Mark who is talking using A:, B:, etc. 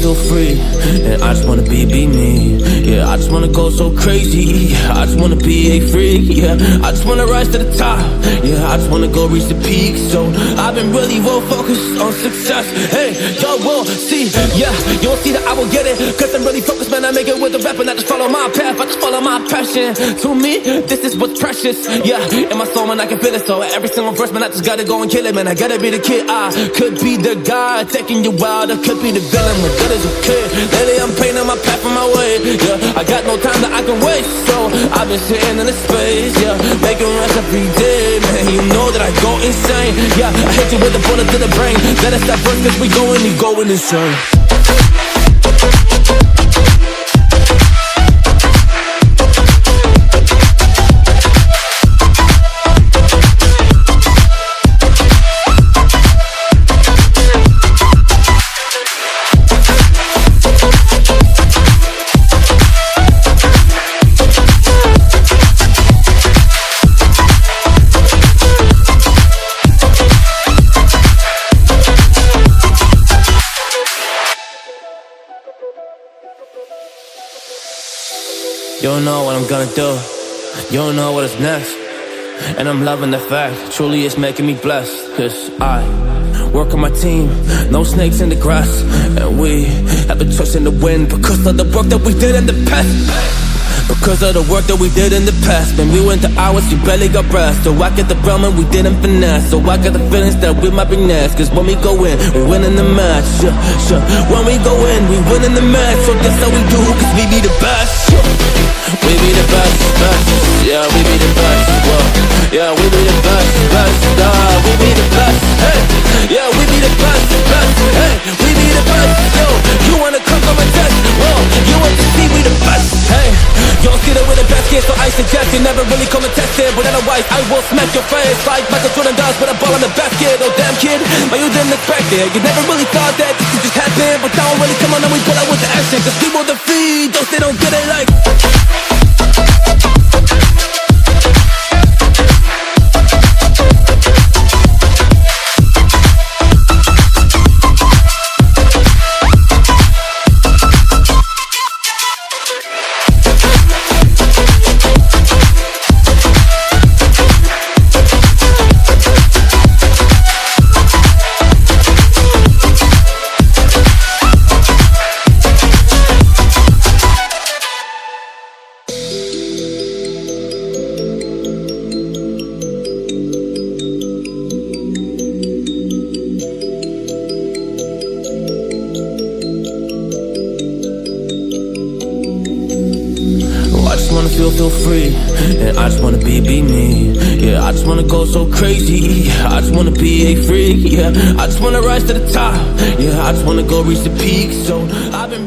A: Feel free, and I just wanna be me. Yeah, I just wanna go so crazy. I just wanna be a freak. Yeah, I just wanna rise to the top. Yeah, I just wanna go reach the peak. So I've been really well focused on success. Hey, y'all will see. Yeah, you will see that I will get it. Cause I'm really focused, man. I make it with the rap and I just follow my path. I just follow my passion. To me, this is what's precious. Yeah, in my soul, man, I can feel it. So every single verse, man, I just gotta go and kill it, man. I gotta be the kid. I could be the guy taking you wild. I could be the villain. That is okay. Lately I'm painting my path on my way. Yeah, I got no time that I can waste. So I've been sitting in the space. Yeah, making rest every day. Man, you know that I go insane. Yeah, I hit you with a bullet to the brain. Let us stop first cause we going insane. You don't know what I'm gonna do. You don't know what is next. And I'm loving the fact, truly it's making me blessed. Cause I work on my team, no snakes in the grass. And we have a trust in the wind because of the work that we did in the past. Because of the work that we did in the past. When we went to hours, we barely got rest. So I get the realm and we didn't finesse. So I got the feelings that we might be next. Cause when we go in, we win in the match. When we go in, we win in the match. So that's how we do, cause we be the best. We be the best, best. Yeah, we be the best. Whoa. Yeah, we be the best, best. We be the best. Hey, yeah, we be the best, best. Hey, we be the best. Yo, you wanna come on my test? Whoa, you want to see we the best? Hey, you don't see that we're the best kids, so I suggest you never really come and test it. But otherwise, I will smack your face like Michael Jordan does with a ball in the basket. Oh damn kid, but you didn't expect it. You never really thought that this could just happen. But don't really come on and we pull out with the action. Cause we will defeat those they don't get it like. Feel free, and I just wanna be me. Yeah, I just wanna go so crazy. I just wanna be a freak. Yeah, I just wanna rise to the top. Yeah, I just wanna go reach the peak. So I've been